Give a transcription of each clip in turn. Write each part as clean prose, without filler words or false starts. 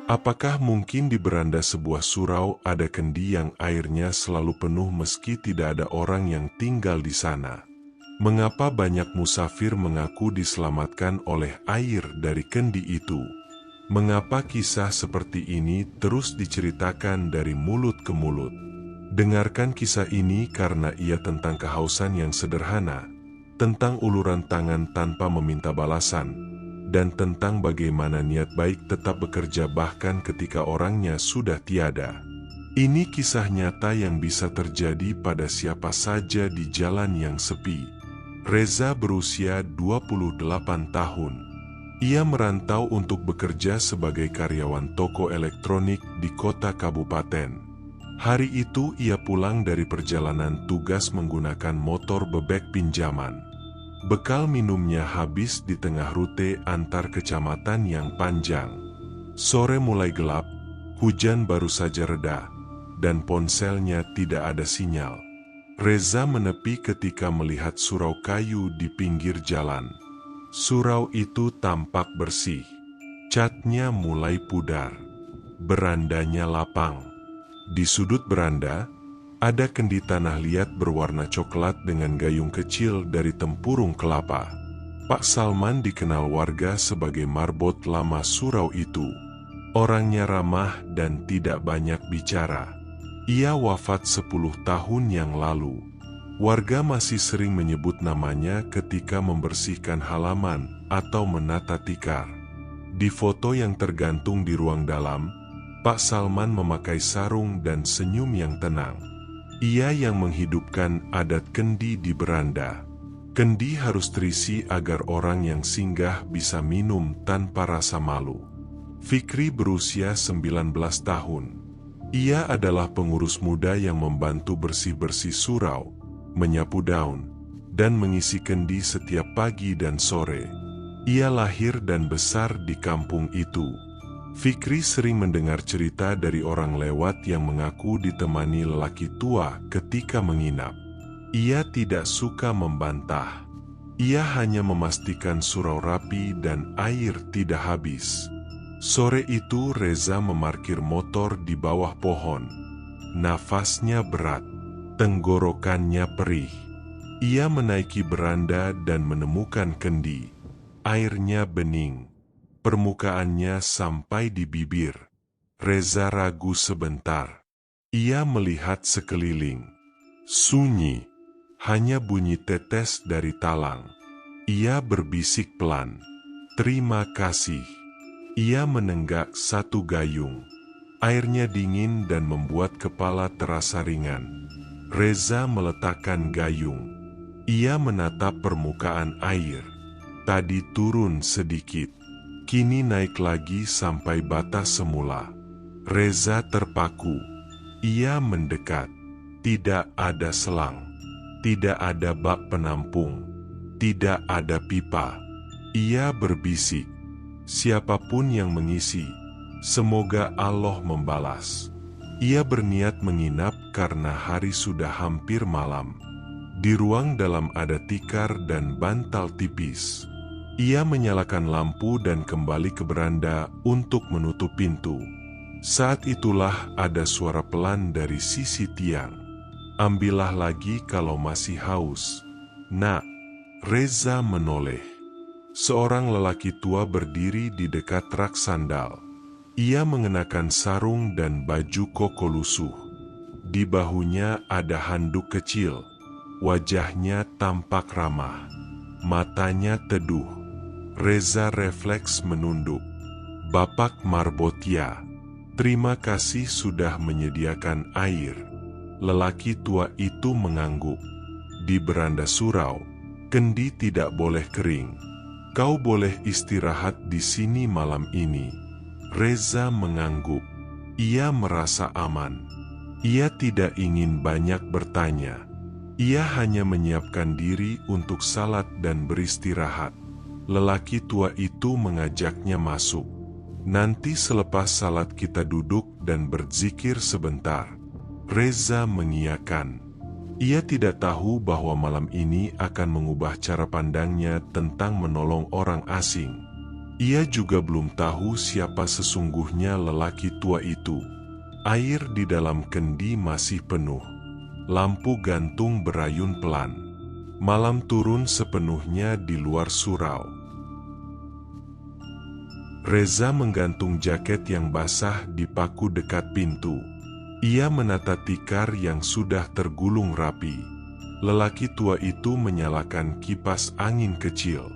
Apakah mungkin di beranda sebuah surau ada kendi yang airnya selalu penuh meski tidak ada orang yang tinggal di sana? Mengapa banyak musafir mengaku diselamatkan oleh air dari kendi itu? Mengapa kisah seperti ini terus diceritakan dari mulut ke mulut? Dengarkan kisah ini karena ia tentang kehausan yang sederhana, tentang uluran tangan tanpa meminta balasan, dan tentang bagaimana niat baik tetap bekerja bahkan ketika orangnya sudah tiada. Ini kisah nyata yang bisa terjadi pada siapa saja di jalan yang sepi. Reza berusia 28 tahun. Ia merantau untuk bekerja sebagai karyawan toko elektronik di kota kabupaten. Hari itu ia pulang dari perjalanan tugas menggunakan motor bebek pinjaman. Bekal minumnya habis di tengah rute antar kecamatan yang panjang. Sore mulai gelap, hujan baru saja reda, dan ponselnya tidak ada sinyal. Reza menepi ketika melihat surau kayu di pinggir jalan. Surau itu tampak bersih. Catnya mulai pudar. Berandanya lapang. Di sudut beranda, ada kendi tanah liat berwarna coklat dengan gayung kecil dari tempurung kelapa. Pak Salman dikenal warga sebagai marbot lama surau itu. Orangnya ramah dan tidak banyak bicara. Ia wafat 10 tahun yang lalu. Warga masih sering menyebut namanya ketika membersihkan halaman atau menata tikar. Di foto yang tergantung di ruang dalam, Pak Salman memakai sarung dan senyum yang tenang. Ia yang menghidupkan adat kendi di beranda. Kendi harus terisi agar orang yang singgah bisa minum tanpa rasa malu. Fikri berusia 19 tahun. Ia adalah pengurus muda yang membantu bersih-bersih surau, menyapu daun, dan mengisi kendi setiap pagi dan sore. Ia lahir dan besar di kampung itu. Fikri sering mendengar cerita dari orang lewat yang mengaku ditemani lelaki tua ketika menginap. Ia tidak suka membantah. Ia hanya memastikan surau rapi dan air tidak habis. Sore itu Reza memarkir motor di bawah pohon. Nafasnya berat, tenggorokannya perih. Ia menaiki beranda dan menemukan kendi. Airnya bening. Permukaannya sampai di bibir. Reza ragu sebentar. Ia melihat sekeliling. Sunyi. Hanya bunyi tetes dari talang. Ia berbisik pelan. "Terima kasih." Ia menenggak satu gayung. Airnya dingin dan membuat kepala terasa ringan. Reza meletakkan gayung. Ia menatap permukaan air. Tadi turun sedikit. Kini naik lagi sampai batas semula. Reza terpaku. Ia mendekat. Tidak ada selang. Tidak ada bak penampung. Tidak ada pipa. Ia berbisik. Siapapun yang mengisi, semoga Allah membalas. Ia berniat menginap karena hari sudah hampir malam. Di ruang dalam ada tikar dan bantal tipis. Ia menyalakan lampu dan kembali ke beranda untuk menutup pintu. Saat itulah ada suara pelan dari sisi tiang. "Ambillah lagi kalau masih haus, Nak." Reza menoleh. Seorang lelaki tua berdiri di dekat rak sandal. Ia mengenakan sarung dan baju koko lusuh. Di bahunya ada handuk kecil. Wajahnya tampak ramah. Matanya teduh. Reza refleks menunduk. "Bapak Marbotia, terima kasih sudah menyediakan air." Lelaki tua itu mengangguk. "Di beranda surau, kendi tidak boleh kering. Kau boleh istirahat di sini malam ini." Reza mengangguk. Ia merasa aman. Ia tidak ingin banyak bertanya. Ia hanya menyiapkan diri untuk salat dan beristirahat. Lelaki tua itu mengajaknya masuk. "Nanti selepas salat kita duduk dan berzikir sebentar." Reza mengiyakan. Ia tidak tahu bahwa malam ini akan mengubah cara pandangnya tentang menolong orang asing. Ia juga belum tahu siapa sesungguhnya lelaki tua itu. Air di dalam kendi masih penuh. Lampu gantung berayun pelan. Malam turun sepenuhnya di luar surau. Reza menggantung jaket yang basah di paku dekat pintu. Ia menata tikar yang sudah tergulung rapi. Lelaki tua itu menyalakan kipas angin kecil.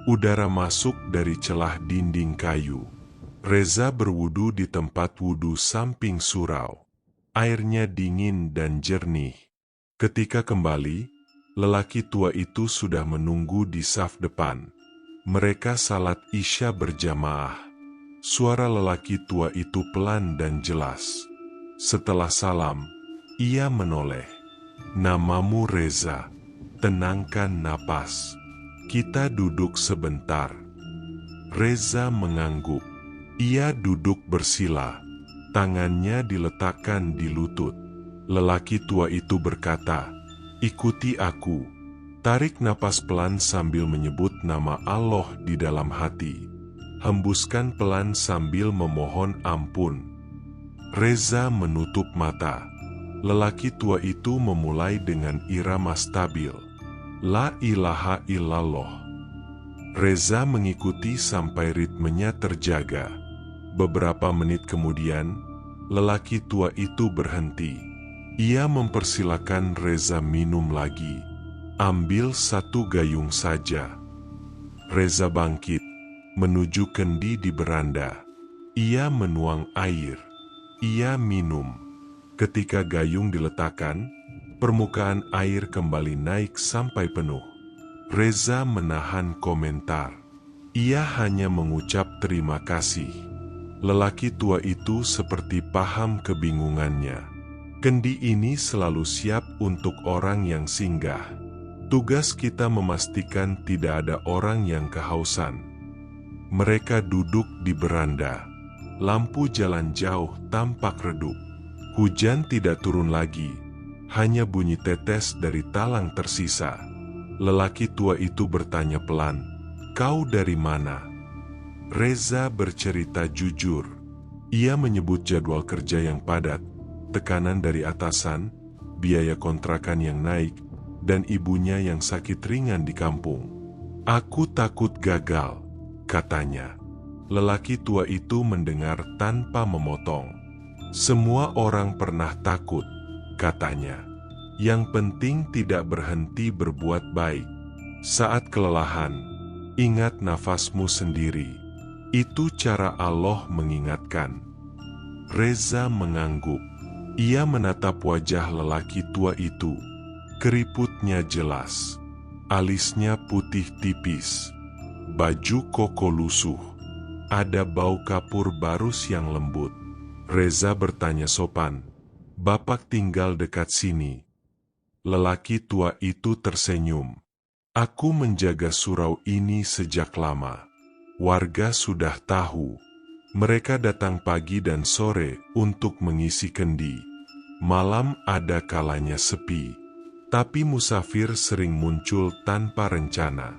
Udara masuk dari celah dinding kayu. Reza berwudu di tempat wudu samping surau. Airnya dingin dan jernih. Ketika kembali, lelaki tua itu sudah menunggu di saf depan. Mereka salat Isya berjamaah. Suara lelaki tua itu pelan dan jelas. Setelah salam, ia menoleh. "Namamu Reza. Tenangkan napas. Kita duduk sebentar." Reza mengangguk. Ia duduk bersila. Tangannya diletakkan di lutut. Lelaki tua itu berkata, "Ikuti aku." Tarik napas pelan sambil menyebut nama Allah di dalam hati. Hembuskan pelan sambil memohon ampun. Reza menutup mata. Lelaki tua itu memulai dengan irama stabil. La ilaha illallah. Reza mengikuti sampai ritmenya terjaga. Beberapa menit kemudian, lelaki tua itu berhenti. Ia mempersilakan Reza minum lagi. "Ambil satu gayung saja." Reza bangkit, menuju kendi di beranda. Ia menuang air. Ia minum. Ketika gayung diletakkan, permukaan air kembali naik sampai penuh. Reza menahan komentar. Ia hanya mengucap terima kasih. Lelaki tua itu seperti paham kebingungannya. Kendi ini selalu siap untuk orang yang singgah. Tugas kita memastikan tidak ada orang yang kehausan. Mereka duduk di beranda. Lampu jalan jauh tampak redup. Hujan tidak turun lagi. Hanya bunyi tetes dari talang tersisa. Lelaki tua itu bertanya pelan, "Kau dari mana?" Reza bercerita jujur. Ia menyebut jadwal kerja yang padat, tekanan dari atasan, biaya kontrakan yang naik, dan ibunya yang sakit ringan di kampung. "Aku takut gagal," katanya. Lelaki tua itu mendengar tanpa memotong. "Semua orang pernah takut," katanya. "Yang penting tidak berhenti berbuat baik. Saat kelelahan, ingat nafasmu sendiri. Itu cara Allah mengingatkan." Reza mengangguk. Ia menatap wajah lelaki tua itu. Keriputnya jelas. Alisnya putih tipis. Baju koko lusuh. Ada bau kapur barus yang lembut. Reza bertanya sopan, "Bapak tinggal dekat sini?" Lelaki tua itu tersenyum. "Aku menjaga surau ini sejak lama. Warga sudah tahu. Mereka datang pagi dan sore untuk mengisi kendi. Malam ada kalanya sepi. Tapi musafir sering muncul tanpa rencana."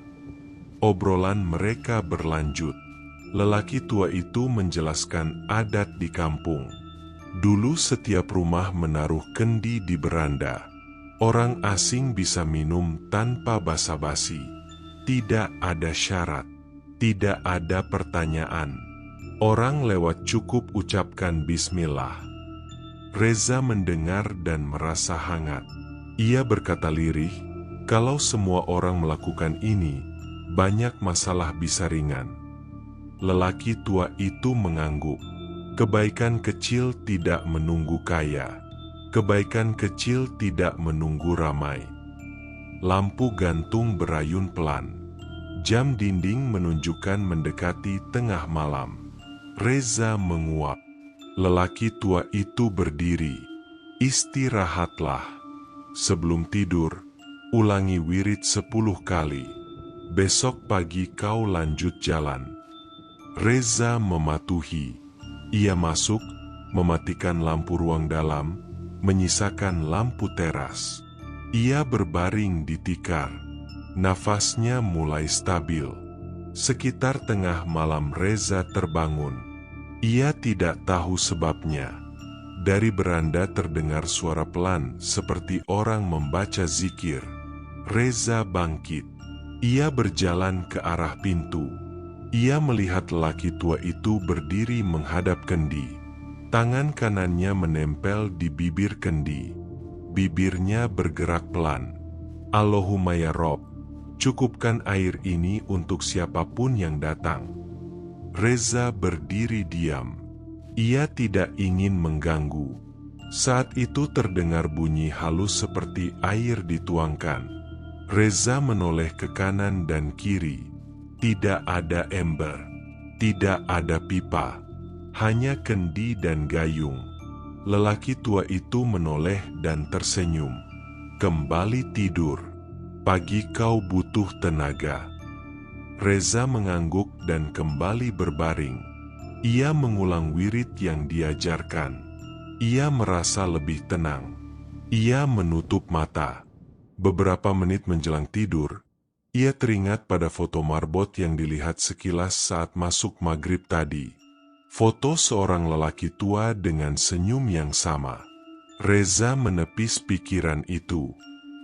Obrolan mereka berlanjut. Lelaki tua itu menjelaskan adat di kampung. Dulu setiap rumah menaruh kendi di beranda. Orang asing bisa minum tanpa basa-basi. Tidak ada syarat. Tidak ada pertanyaan. Orang lewat cukup ucapkan bismillah. Reza mendengar dan merasa hangat. Ia berkata lirih, "Kalau semua orang melakukan ini, banyak masalah bisa ringan." Lelaki tua itu mengangguk. Kebaikan kecil tidak menunggu kaya. Kebaikan kecil tidak menunggu ramai. Lampu gantung berayun pelan. Jam dinding menunjukkan mendekati tengah malam. Reza menguap. Lelaki tua itu berdiri. "Istirahatlah. Sebelum tidur, ulangi wirid 10 kali. Besok pagi kau lanjut jalan." Reza mematuhi. Ia masuk, mematikan lampu ruang dalam, menyisakan lampu teras. Ia berbaring di tikar. Nafasnya mulai stabil. Sekitar tengah malam Reza terbangun. Ia tidak tahu sebabnya. Dari beranda terdengar suara pelan seperti orang membaca zikir. Reza bangkit. Ia berjalan ke arah pintu. Ia melihat lelaki tua itu berdiri menghadap kendi. Tangan kanannya menempel di bibir kendi. Bibirnya bergerak pelan. Allahumma ya Rob, cukupkan air ini untuk siapapun yang datang. Reza berdiri diam. Ia tidak ingin mengganggu. Saat itu terdengar bunyi halus seperti air dituangkan. Reza menoleh ke kanan dan kiri. Tidak ada ember. Tidak ada pipa. Hanya kendi dan gayung. Lelaki tua itu menoleh dan tersenyum. Kembali tidur. Pagi kau butuh tenaga. Reza mengangguk dan kembali berbaring. Ia mengulang wirid yang diajarkan. Ia merasa lebih tenang. Ia menutup mata. Beberapa menit menjelang tidur, ia teringat pada foto marbot yang dilihat sekilas saat masuk maghrib tadi. Foto seorang lelaki tua dengan senyum yang sama. Reza menepis pikiran itu.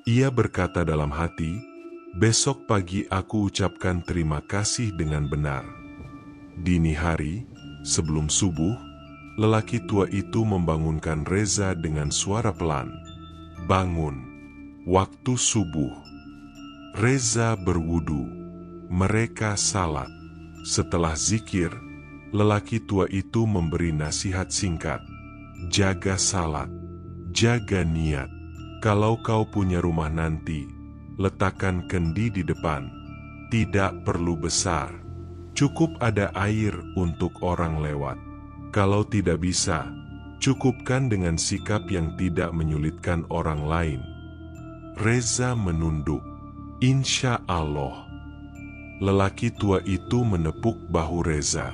Ia berkata dalam hati, besok pagi aku ucapkan terima kasih dengan benar. Dini hari, sebelum subuh, lelaki tua itu membangunkan Reza dengan suara pelan. Bangun. Waktu subuh. Reza berwudu. Mereka salat. Setelah zikir, lelaki tua itu memberi nasihat singkat. Jaga salat. Jaga niat. Kalau kau punya rumah nanti, letakkan kendi di depan. Tidak perlu besar. Cukup ada air untuk orang lewat. Kalau tidak bisa, cukupkan dengan sikap yang tidak menyulitkan orang lain. Reza menunduk. Insya Allah. Lelaki tua itu menepuk bahu Reza.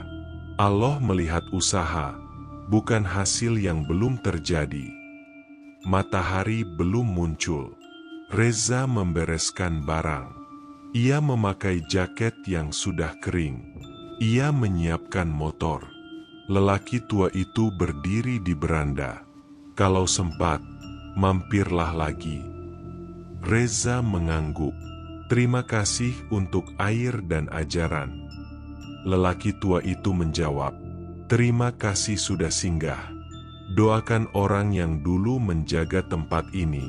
Allah melihat usaha, bukan hasil yang belum terjadi. Matahari belum muncul. Reza membereskan barang. Ia memakai jaket yang sudah kering. Ia menyiapkan motor. Lelaki tua itu berdiri di beranda. Kalau sempat, mampirlah lagi. Reza mengangguk. Terima kasih untuk air dan ajaran. Lelaki tua itu menjawab, terima kasih sudah singgah. Doakan orang yang dulu menjaga tempat ini.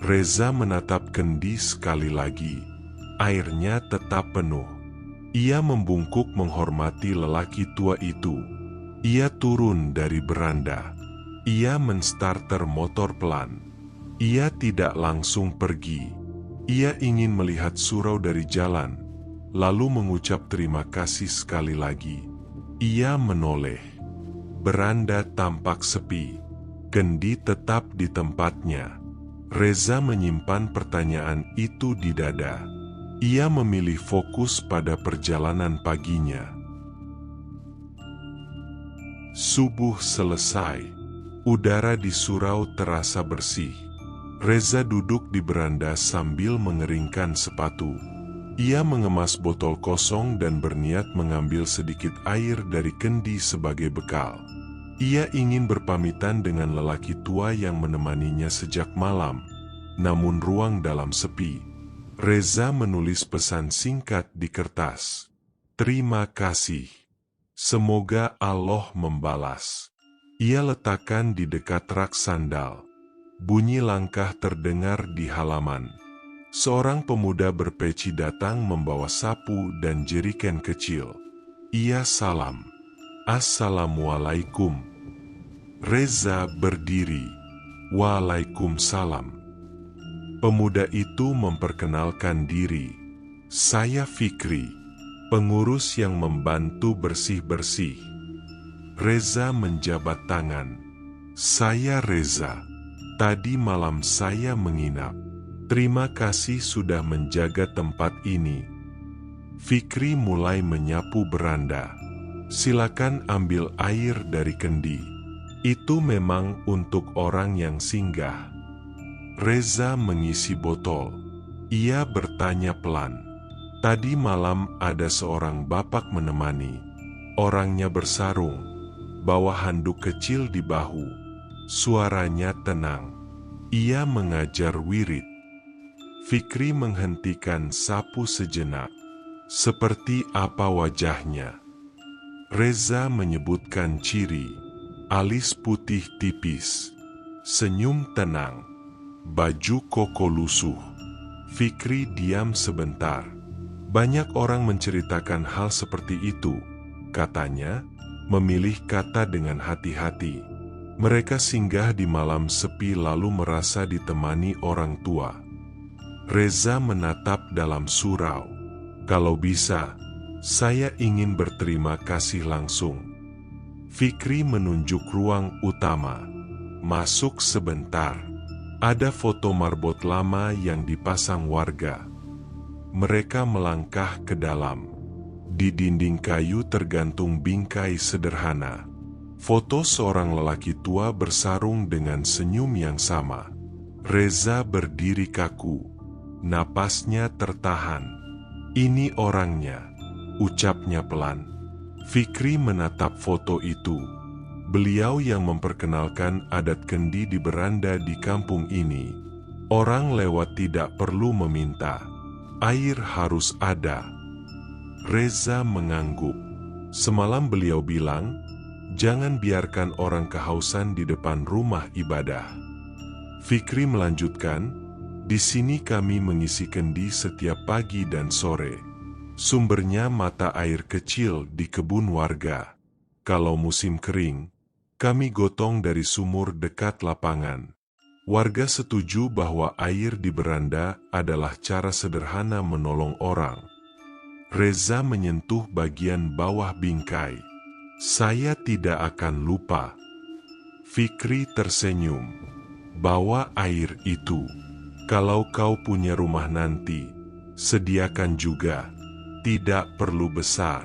Reza menatap kendi sekali lagi. Airnya tetap penuh. Ia membungkuk menghormati lelaki tua itu. Ia turun dari beranda. Ia menstarter motor pelan. Ia tidak langsung pergi. Ia ingin melihat surau dari jalan, lalu mengucap terima kasih sekali lagi. Ia menoleh. Beranda tampak sepi. Kendi tetap di tempatnya. Reza menyimpan pertanyaan itu di dada. Ia memilih fokus pada perjalanan paginya. Subuh selesai. Udara di surau terasa bersih. Reza duduk di beranda sambil mengeringkan sepatu. Ia mengemas botol kosong dan berniat mengambil sedikit air dari kendi sebagai bekal. Ia ingin berpamitan dengan lelaki tua yang menemaninya sejak malam, namun ruang dalam sepi. Reza menulis pesan singkat di kertas. Terima kasih. Semoga Allah membalas. Ia letakkan di dekat rak sandal. Bunyi langkah terdengar di halaman. Seorang pemuda berpeci datang membawa sapu dan jeriken kecil. Ia salam. Assalamualaikum. Reza berdiri. Waalaikumsalam. Pemuda itu memperkenalkan diri. Saya Fikri, pengurus yang membantu bersih-bersih. Reza menjabat tangan. Saya Reza. Tadi malam saya menginap. Terima kasih sudah menjaga tempat ini. Fikri mulai menyapu beranda. Silakan ambil air dari kendi. Itu memang untuk orang yang singgah. Reza mengisi botol. Ia bertanya pelan. Tadi malam ada seorang bapak menemani. Orangnya bersarung, bawa handuk kecil di bahu. Suaranya tenang. Ia mengajar wirid. Fikri menghentikan sapu sejenak. Seperti apa wajahnya? Reza menyebutkan ciri. Alis putih tipis. Senyum tenang. Baju koko lusuh. Fikri diam sebentar. Banyak orang menceritakan hal seperti itu. Katanya, memilih kata dengan hati-hati. Mereka singgah di malam sepi lalu merasa ditemani orang tua. Reza menatap dalam surau. Kalau bisa, saya ingin berterima kasih langsung. Fikri menunjuk ruang utama. Masuk sebentar. Ada foto marbot lama yang dipasang warga. Mereka melangkah ke dalam. Di dinding kayu tergantung bingkai sederhana. Foto seorang lelaki tua bersarung dengan senyum yang sama. Reza berdiri kaku. Napasnya tertahan. Ini orangnya, ucapnya pelan. Fikri menatap foto itu. Beliau yang memperkenalkan adat kendi di beranda di kampung ini. Orang lewat tidak perlu meminta. Air harus ada. Reza mengangguk. Semalam beliau bilang, jangan biarkan orang kehausan di depan rumah ibadah. Fikri melanjutkan, di sini kami mengisi kendi setiap pagi dan sore. Sumbernya mata air kecil di kebun warga. Kalau musim kering, kami gotong dari sumur dekat lapangan. Warga setuju bahwa air di beranda adalah cara sederhana menolong orang. Reza menyentuh bagian bawah bingkai. Saya tidak akan lupa. Fikri tersenyum. Bawa air itu. Kalau kau punya rumah nanti, sediakan juga. Tidak perlu besar.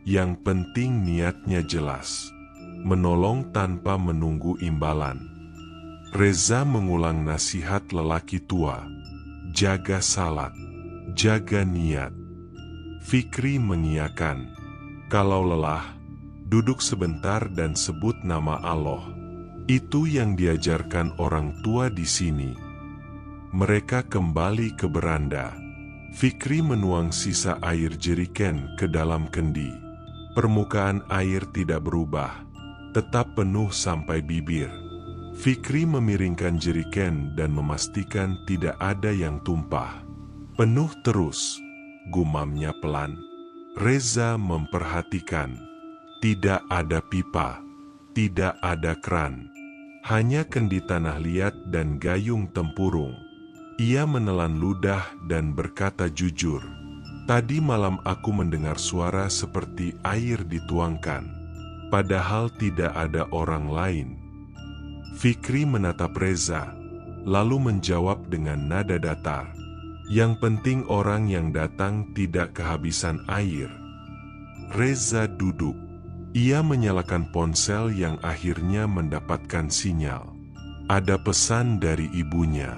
Yang penting niatnya jelas. Menolong tanpa menunggu imbalan. Reza mengulang nasihat lelaki tua. Jaga salat. Jaga niat. Fikri mengiyakan. Kalau lelah, duduk sebentar dan sebut nama Allah. Itu yang diajarkan orang tua di sini. Mereka kembali ke beranda. Fikri menuang sisa air jeriken ke dalam kendi. Permukaan air tidak berubah, tetap penuh sampai bibir. Fikri memiringkan jeriken dan memastikan tidak ada yang tumpah. Penuh terus, gumamnya pelan. Reza memperhatikan. Tidak ada pipa, tidak ada keran. Hanya kendi tanah liat dan gayung tempurung. Ia menelan ludah dan berkata jujur, tadi malam aku mendengar suara seperti air dituangkan, padahal tidak ada orang lain. Fikri menatap Reza, lalu menjawab dengan nada datar, yang penting orang yang datang tidak kehabisan air. Reza duduk. Ia menyalakan ponsel yang akhirnya mendapatkan sinyal. Ada pesan dari ibunya.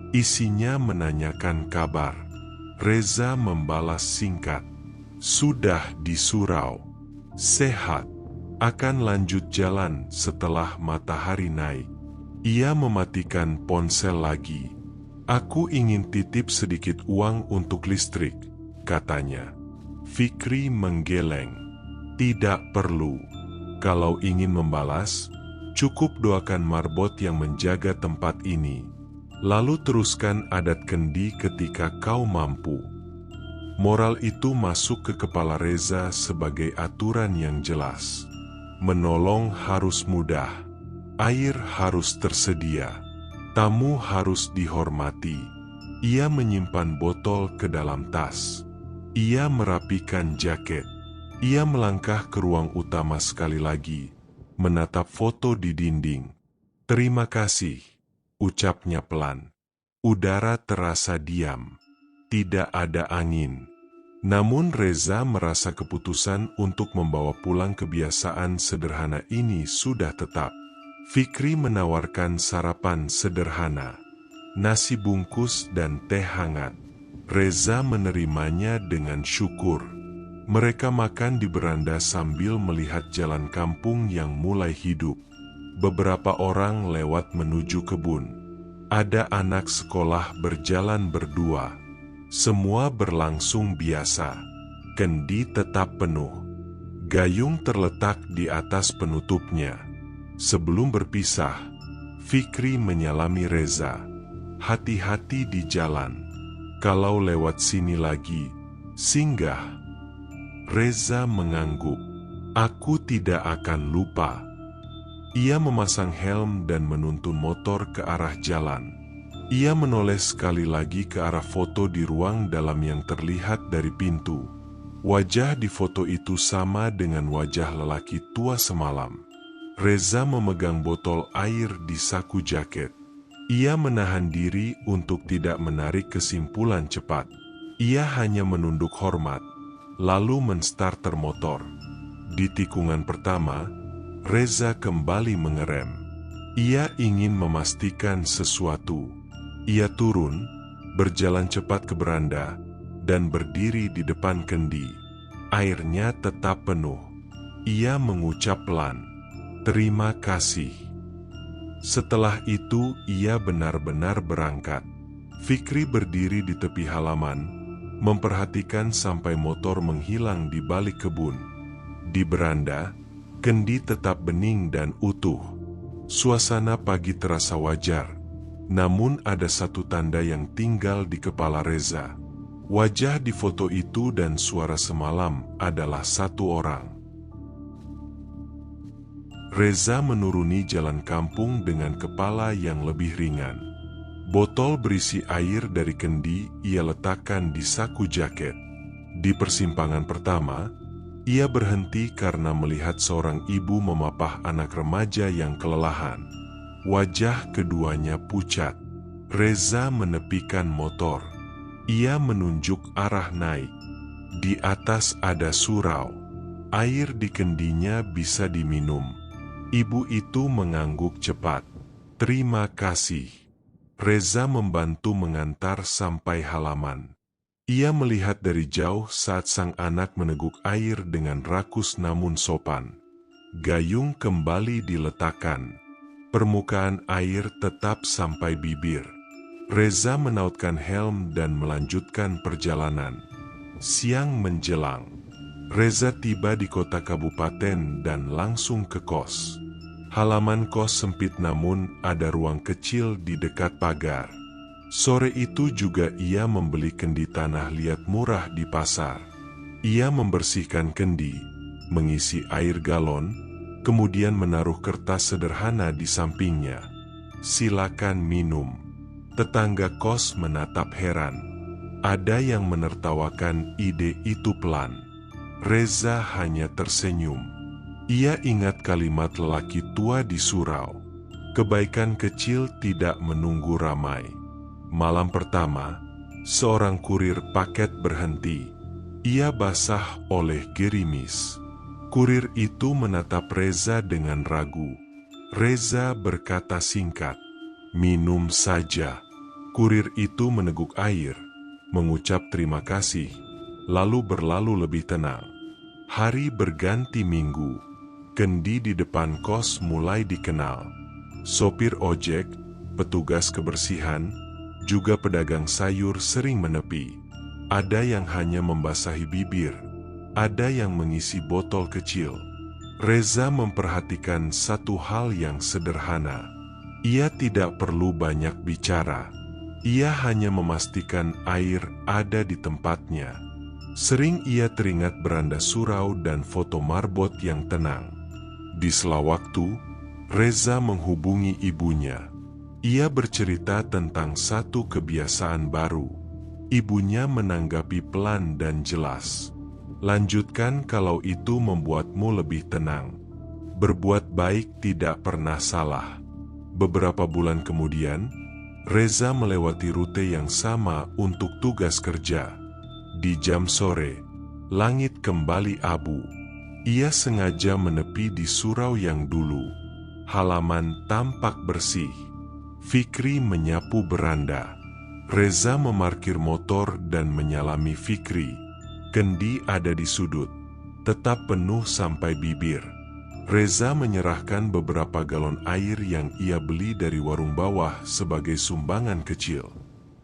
Isinya menanyakan kabar. Reza membalas singkat. Sudah di surau. Sehat. Akan lanjut jalan setelah matahari naik. Ia mematikan ponsel lagi. Aku ingin titip sedikit uang untuk listrik, katanya. Fikri menggeleng. Tidak perlu. Kalau ingin membalas, cukup doakan marbot yang menjaga tempat ini. Lalu teruskan adat kendi ketika kau mampu. Moral itu masuk ke kepala Reza sebagai aturan yang jelas. Menolong harus mudah. Air harus tersedia. Tamu harus dihormati. Ia menyimpan botol ke dalam tas. Ia merapikan jaket. Ia melangkah ke ruang utama sekali lagi, menatap foto di dinding. Terima kasih. Ucapnya pelan. Udara terasa diam. Tidak ada angin. Namun Reza merasa keputusan untuk membawa pulang kebiasaan sederhana ini sudah tetap. Fikri menawarkan sarapan sederhana. Nasi bungkus dan teh hangat. Reza menerimanya dengan syukur. Mereka makan di beranda sambil melihat jalan kampung yang mulai hidup. Beberapa orang lewat menuju kebun. Ada anak sekolah berjalan berdua. Semua berlangsung biasa. Kendi tetap penuh. Gayung terletak di atas penutupnya. Sebelum berpisah, Fikri menyalami Reza. Hati-hati di jalan. Kalau lewat sini lagi, singgah. Reza mengangguk. Aku tidak akan lupa. Ia memasang helm dan menuntun motor ke arah jalan. Ia menoleh sekali lagi ke arah foto di ruang dalam yang terlihat dari pintu. Wajah di foto itu sama dengan wajah lelaki tua semalam. Reza memegang botol air di saku jaket. Ia menahan diri untuk tidak menarik kesimpulan cepat. Ia hanya menunduk hormat, lalu menstarter motor. Di tikungan pertama, Reza kembali mengerem. Ia ingin memastikan sesuatu. Ia turun, berjalan cepat ke beranda, dan berdiri di depan kendi. Airnya tetap penuh. Ia mengucap pelan, "Terima kasih." Setelah itu, ia benar-benar berangkat. Fikri berdiri di tepi halaman, memperhatikan sampai motor menghilang di balik kebun. Di beranda, kendi tetap bening dan utuh. Suasana pagi terasa wajar, namun ada satu tanda yang tinggal di kepala Reza. Wajah di foto itu dan suara semalam adalah satu orang. Reza menuruni jalan kampung dengan kepala yang lebih ringan. Botol berisi air dari kendi ia letakkan di saku jaket. Di persimpangan pertama, ia berhenti karena melihat seorang ibu memapah anak remaja yang kelelahan. Wajah keduanya pucat. Reza menepikan motor. Ia menunjuk arah naik. Di atas ada surau. Air di kendinya bisa diminum. Ibu itu mengangguk cepat. "Terima kasih." Reza membantu mengantar sampai halaman. Ia melihat dari jauh saat sang anak meneguk air dengan rakus namun sopan. Gayung kembali diletakkan. Permukaan air tetap sampai bibir. Reza menautkan helm dan melanjutkan perjalanan. Siang menjelang. Reza tiba di kota kabupaten dan langsung ke kos. Halaman kos sempit namun ada ruang kecil di dekat pagar. Sore itu juga ia membeli kendi tanah liat murah di pasar. Ia membersihkan kendi, mengisi air galon, kemudian menaruh kertas sederhana di sampingnya. "Silakan minum." Tetangga kos menatap heran. Ada yang menertawakan ide itu pelan. Reza hanya tersenyum. Ia ingat kalimat lelaki tua di surau. Kebaikan kecil tidak menunggu ramai. Malam pertama, seorang kurir paket berhenti. Ia basah oleh gerimis. Kurir itu menatap Reza dengan ragu. Reza berkata singkat, "Minum saja." Kurir itu meneguk air, mengucap terima kasih, lalu berlalu lebih tenang. Hari berganti minggu. Kendi di depan kos mulai dikenal. Sopir ojek, petugas kebersihan, juga pedagang sayur sering menepi. Ada yang hanya membasahi bibir, ada yang mengisi botol kecil. Reza memperhatikan satu hal yang sederhana. Ia tidak perlu banyak bicara. Ia hanya memastikan air ada di tempatnya. Sering ia teringat beranda surau dan foto marbot yang tenang. Di sela waktu, Reza menghubungi ibunya. Ia bercerita tentang satu kebiasaan baru. Ibunya menanggapi pelan dan jelas. "Lanjutkan kalau itu membuatmu lebih tenang. Berbuat baik tidak pernah salah." Beberapa bulan kemudian, Reza melewati rute yang sama untuk tugas kerja. Di jam sore, langit kembali abu. Ia sengaja menepi di surau yang dulu. Halaman tampak bersih. Fikri menyapu beranda. Reza memarkir motor dan menyalami Fikri. Kendi ada di sudut, tetap penuh sampai bibir. Reza menyerahkan beberapa galon air yang ia beli dari warung bawah sebagai sumbangan kecil.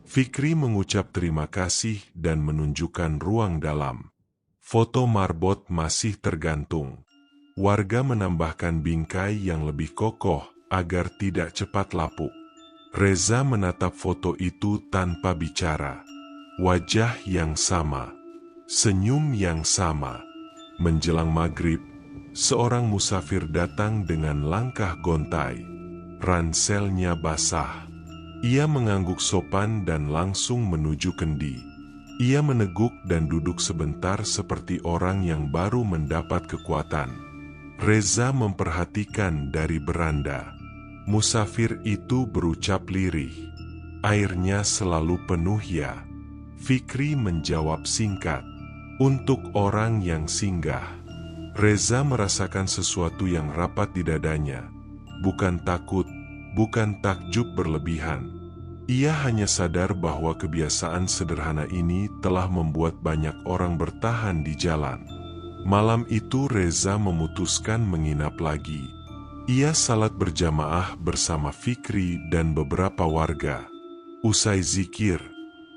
Fikri mengucap terima kasih dan menunjukkan ruang dalam. Foto marbot masih tergantung. Warga menambahkan bingkai yang lebih kokoh agar tidak cepat lapuk. Reza menatap foto itu tanpa bicara. Wajah yang sama, senyum yang sama. Menjelang maghrib, seorang musafir datang dengan langkah gontai. Ranselnya basah. Ia mengangguk sopan dan langsung menuju Kendi. Ia meneguk dan duduk sebentar seperti orang yang baru mendapat kekuatan. Reza memperhatikan dari beranda. Musafir itu berucap lirih. Airnya selalu penuh ya? Fikri menjawab singkat. Untuk orang yang singgah. Reza merasakan sesuatu yang rapat di dadanya. Bukan takut, bukan takjub berlebihan. Ia hanya sadar bahwa kebiasaan sederhana ini telah membuat banyak orang bertahan di jalan. Malam itu Reza memutuskan menginap lagi. Ia salat berjamaah bersama Fikri dan beberapa warga. Usai zikir,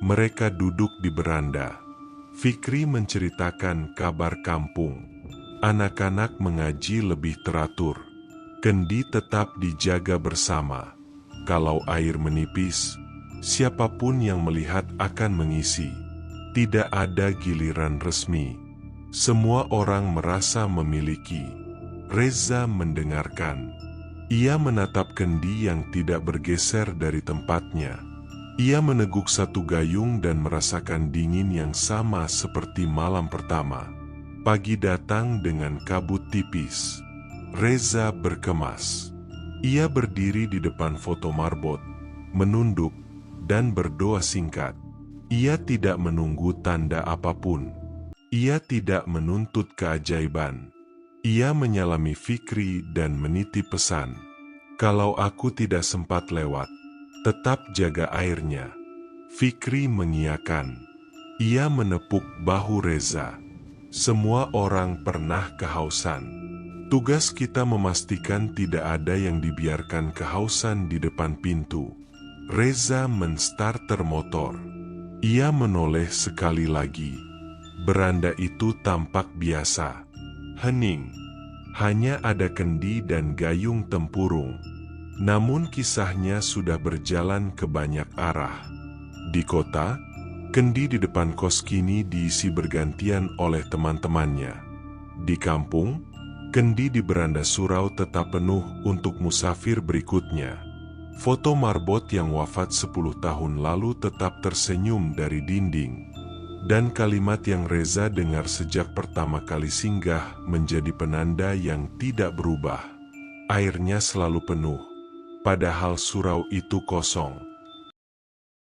mereka duduk di beranda. Fikri menceritakan kabar kampung. Anak-anak mengaji lebih teratur. Kendi tetap dijaga bersama. Kalau air menipis, siapapun yang melihat akan mengisi. Tidak ada giliran resmi. Semua orang merasa memiliki. Reza mendengarkan. Ia menatap Kendi yang tidak bergeser dari tempatnya. Ia meneguk satu gayung dan merasakan dingin yang sama seperti malam pertama. Pagi datang dengan kabut tipis. Reza berkemas. Ia berdiri di depan foto marbot, menunduk, dan berdoa singkat. Ia tidak menunggu tanda apapun. Ia tidak menuntut keajaiban. Ia menyalami Fikri dan menitip pesan. Kalau aku tidak sempat lewat, tetap jaga airnya. Fikri mengiyakan. Ia menepuk bahu Reza. Semua orang pernah kehausan. Tugas kita memastikan tidak ada yang dibiarkan kehausan di depan pintu. Reza menstarter motor. Ia menoleh sekali lagi. Beranda itu tampak biasa. Hening. Hanya ada Kendi dan gayung tempurung. Namun kisahnya sudah berjalan ke banyak arah. Di kota, Kendi di depan kos kini diisi bergantian oleh teman-temannya. Di kampung, Kendi di beranda surau tetap penuh untuk musafir berikutnya. Foto marbot yang wafat 10 tahun lalu tetap tersenyum dari dinding. Dan kalimat yang Reza dengar sejak pertama kali singgah menjadi penanda yang tidak berubah. Airnya selalu penuh, padahal surau itu kosong.